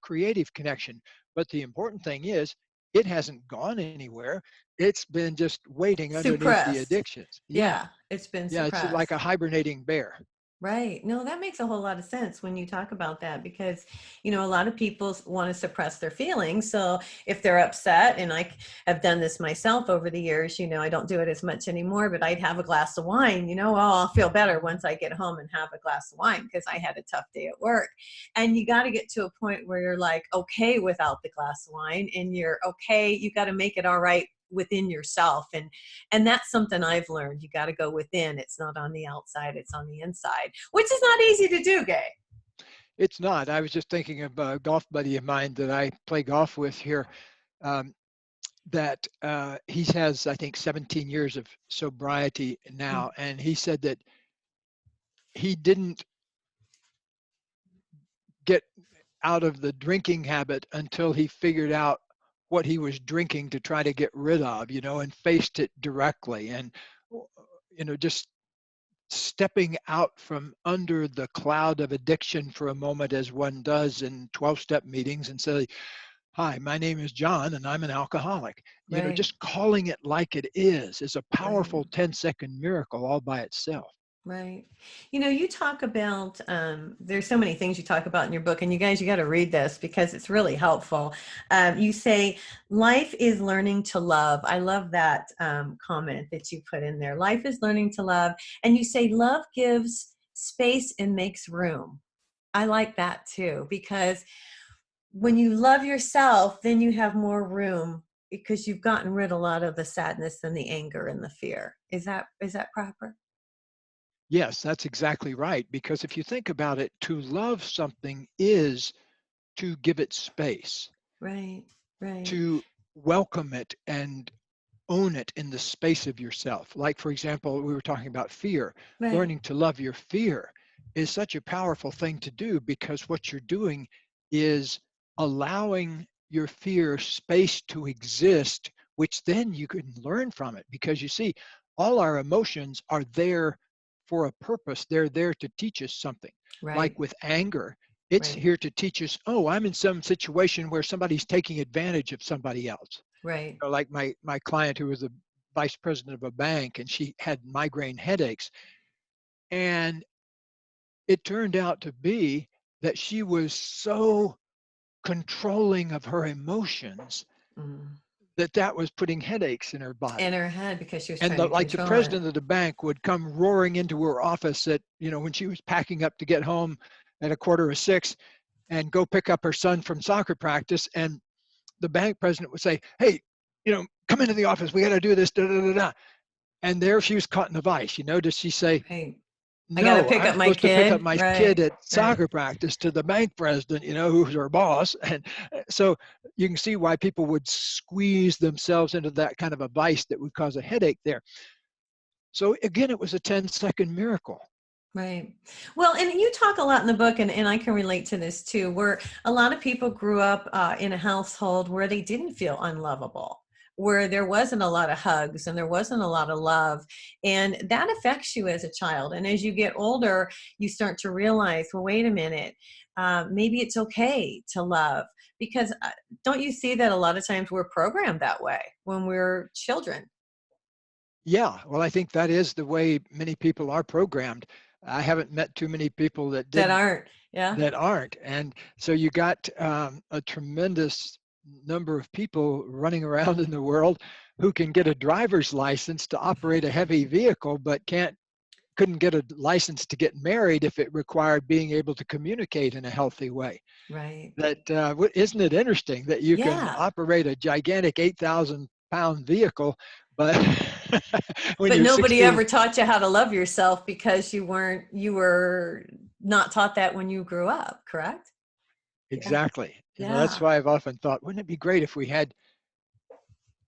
creative connection. But the important thing is, it hasn't gone anywhere. It's been just waiting underneath the Suppressed. addictions. Yeah, Yeah. It's been yeah, it's like suppressed. a hibernating bear. Right. No, that makes a whole lot of sense when you talk about that because, a lot of people want to suppress their feelings. So if they're upset, and have done this myself over the years, I don't do it as much anymore, but I'd have a glass of wine, I'll feel better once I get home and have a glass of wine because I had a tough day at work. And you got to get to a point where you're like, okay without the glass of wine, and you're okay. You got to make it all right within yourself, and that's something I've learned. You got to go within. It's not on the outside, it's on the inside, which is not easy to do, Gay. It's not. I was just thinking of a golf buddy of mine that I play golf with here. Um, that he has, I think, 17 years of sobriety now, and he said that he didn't get out of the drinking habit until he figured out what he was drinking to try to get rid of, and faced it directly. And, just stepping out from under the cloud of addiction for a moment, as one does in 12-step meetings, and say, hi, my name is John and I'm an alcoholic. Right. Just calling it like it is a Right. powerful 10-second miracle all by itself. Right. You talk about, there's so many things you talk about in your book, and you guys, you got to read this because it's really helpful. You say, life is learning to love. I love that comment that you put in there. Life is learning to love. And you say, love gives space and makes room. I like that too, because when you love yourself, then you have more room because you've gotten rid of a lot of the sadness and the anger and the fear. Is that proper? Yes, that's exactly right. Because if you think about it, to love something is to give it space, Right, right, to welcome it and own it in the space of yourself. Like, for example, we were talking about fear. right, Learning to love your fear is such a powerful thing to do, because what you're doing is allowing your fear space to exist, which then you can learn from it. Because you see, all our emotions are there for a purpose. They're there to teach us something. Like right, with anger, it's right, here to teach us, oh, I'm in some situation where somebody's taking advantage of somebody else. right, Like my client, who was the vice president of a bank, and she had migraine headaches, and it turned out to be that she was so controlling of her emotions mm. that that was putting headaches in her In body. her head because she was And trying to like the control it. president of the bank would come roaring into her office at, when she was packing up to get home at 5:45, and go pick up her son from soccer practice, and the bank president would say, hey, come into the office, we got to do this, da, da, da, da. And there she was caught in a vice. Does she say, Right. I got to no, pick I'm up my supposed to pick up kid. my kid Right, at right, soccer practice, to the bank president, who's her boss. And so you can see why people would squeeze themselves into that kind of a vice that would cause a headache there. So again, it was a 10-second miracle. right. Well, and you talk a lot in the book, and I can relate to this too, where a lot of people grew up in a household where they didn't feel unlovable, where there wasn't a lot of hugs and there wasn't a lot of love. And that affects you as a child. And as you get older, you start to realize, well, wait a minute, maybe it's okay to love. Because don't you see that a lot of times we're programmed that way when we're children? Yeah, well, I think that is the way many people are programmed. I haven't met too many people That aren't, yeah. that aren't. And so you got a tremendous number of people running around in the world who can get a driver's license to operate a heavy vehicle, but couldn't get a license to get married if it required being able to communicate in a healthy way. Right. That isn't it interesting that you can Yeah. operate a gigantic 8,000-pound vehicle, but when But you're nobody 16, ever taught you how to love yourself because you were not taught that when you grew up, correct? Yeah. exactly. That's Yeah. why I've often thought, wouldn't it be great if we had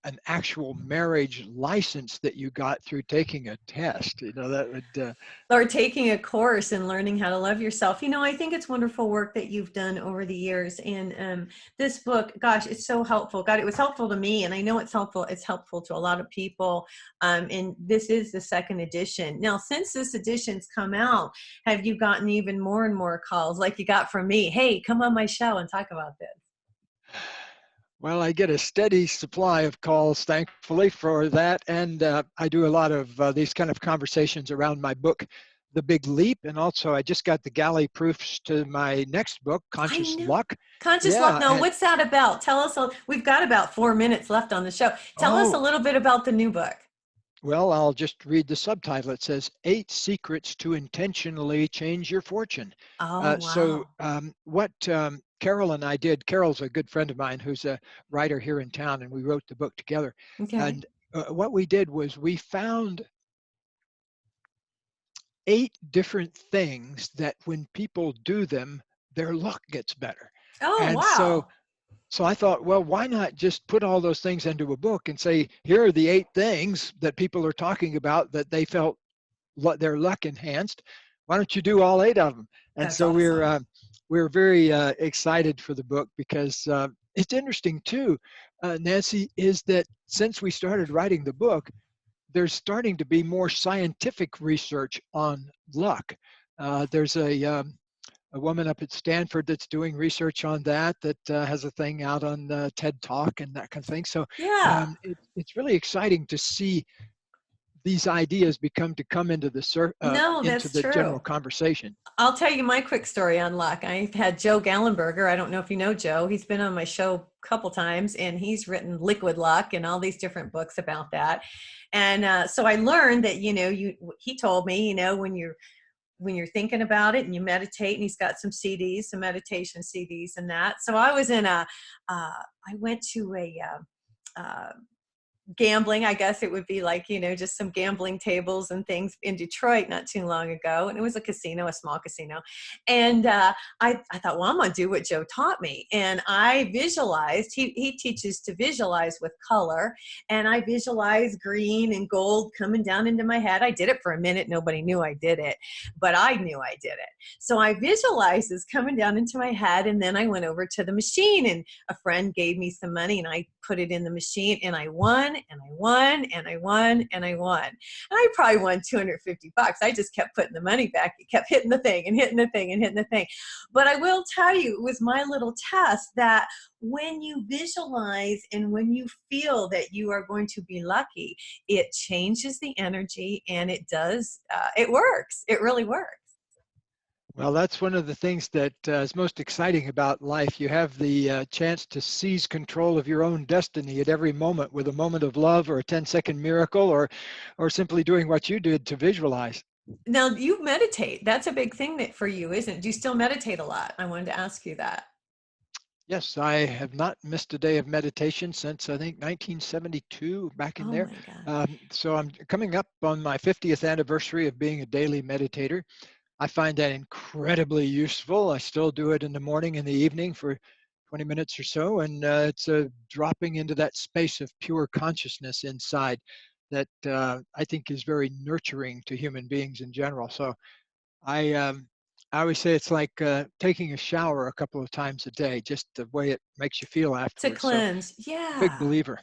an actual marriage license that you got through taking a test? That would. Or taking a course and learning how to love yourself. I think it's wonderful work that you've done over the years. And this book, gosh, it's so helpful. God, it was helpful to me, and I know it's helpful. It's helpful to a lot of people. And this is the second edition. Now, since this edition's come out, have you gotten even more and more calls like you got from me? Hey, come on my show and talk about this. Well, I get a steady supply of calls, thankfully, for that. And I do a lot of these kind of conversations around my book, The Big Leap. And also, I just got the galley proofs to my next book, I Conscious know. Luck. Conscious love. Yeah. No, And what's that about? Tell us. We've got about 4 minutes left on the show. Tell us a oh, little bit about the new book. well, I'll just read the subtitle. It says, 8 Secrets to Intentionally Change Your Fortune. Oh, So, wow. what Carol and I did, Carol's a good friend of mine who's a writer here in town, and we wrote the book together. Okay. And what we did was we found 8 different things that when people do them, their luck gets better. Oh, And so, wow. so I thought, well, why not just put all those things into a book and say, here are the 8 things that people are talking about that they felt their luck enhanced. Why don't you do all 8 of them? And That's so awesome. we're very excited for the book because it's interesting too, Nancy, is that since we started writing the book, there's starting to be more scientific research on luck. There's a woman up at Stanford that's doing research on that has a thing out on TED Talk and that kind of thing. So Yeah. it's really exciting to see these ideas come into No, into that's the general true. conversation. I'll tell you my quick story on luck. I've had Joe Gallenberger. I don't know if you know Joe. He's been on my show a couple times, and he's written Liquid Luck and all these different books about that. And so I learned that he told me when you're thinking about it and you meditate, and he's got some CDs, some meditation CDs, and that. So I was I went to a gambling, I guess it would be like, just some gambling tables and things in Detroit not too long ago. And it was a casino, a small casino. And I thought, well, I'm going to do what Joe taught me. And I visualized, he teaches to visualize with color. And I visualized green and gold coming down into my head. I did it for a minute. Nobody knew I did it, but I knew I did it. So I visualized this coming down into my head. And then I went over to the machine, and a friend gave me some money, and I put it in the machine, and I won, and I won, and I won, and I won. And I probably won $250. I just kept putting the money back. It kept hitting the thing and hitting the thing and hitting the thing. But I will tell you, it was my little test that when you visualize and when you feel that you are going to be lucky, it changes the energy, and it does, it works. It really works. Well, that's one of the things that is most exciting about life. You have the chance to seize control of your own destiny at every moment with a moment of love or a 10-second miracle or simply doing what you did to visualize. Now, you meditate. That's a big thing that for you, isn't it? Do you still meditate a lot? I wanted to ask you that. Yes, I have not missed a day of meditation since I think 1972, back in Oh there. my God. So I'm coming up on my 50th anniversary of being a daily meditator. I find that incredibly useful. I still do it in the morning and the evening for 20 minutes or so, and it's a dropping into that space of pure consciousness inside that I think is very nurturing to human beings in general. So I um, I always say it's like taking a shower a couple of times a day, just the way it makes you feel To afterwards. So cleanse. big Yeah. believer.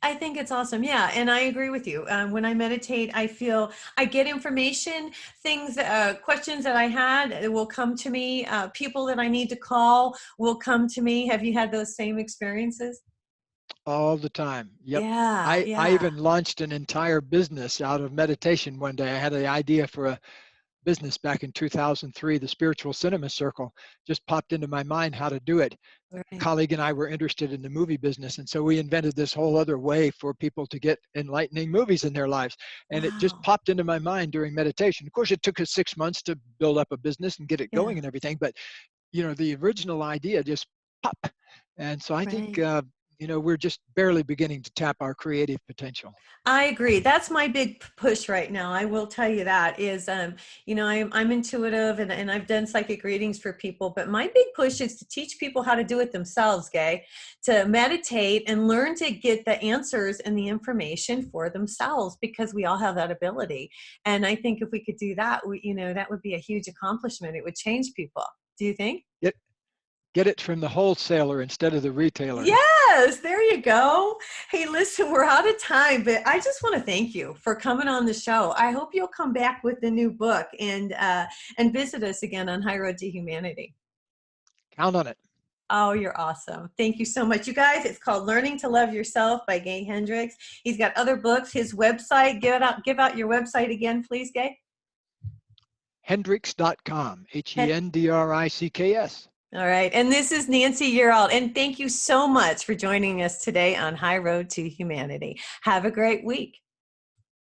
I think it's awesome. Yeah. And I agree with you. When I meditate, I feel I get information, things, questions that I had will come to me. People that I need to call will come to me. Have you had those same experiences? All the time. Yep. Yeah. I Yeah. even launched an entire business out of meditation one day. I had the idea for a business back in 2003. The Spiritual Cinema Circle just popped into my mind how to do it. A Right. colleague and I were interested in the movie business, and so we invented this whole other way for people to get enlightening movies in their lives. And it just Wow. popped into my mind during meditation. Of course, it took us 6 months to build up a business and get it Yeah. going and everything, but the original idea just pop. And so I think Right. we're just barely beginning to tap our creative potential. I agree. That's my big push right now. I will tell you that is, I'm intuitive and I've done psychic readings for people, but my big push is to teach people how to do it themselves, Gay, to meditate and learn to get the answers and the information for themselves because we all have that ability. And I think if we could do that, that would be a huge accomplishment. It would change people. Do you think? Get get it from the wholesaler instead of the retailer. Yes, there you go. Hey, listen, we're out of time, but I just want to thank you for coming on the show. I hope you'll come back with the new book and visit us again on High Road to Humanity. Count on it. Oh, you're awesome. Thank you so much. You guys, it's called Learning to Love Yourself by Gay Hendricks. He's got other books. His website, give out your website again, please, Gay. Hendricks.com, Hendricks. All right. And this is Nancy Yearout. And thank you so much for joining us today on High Road to Humanity. Have a great week.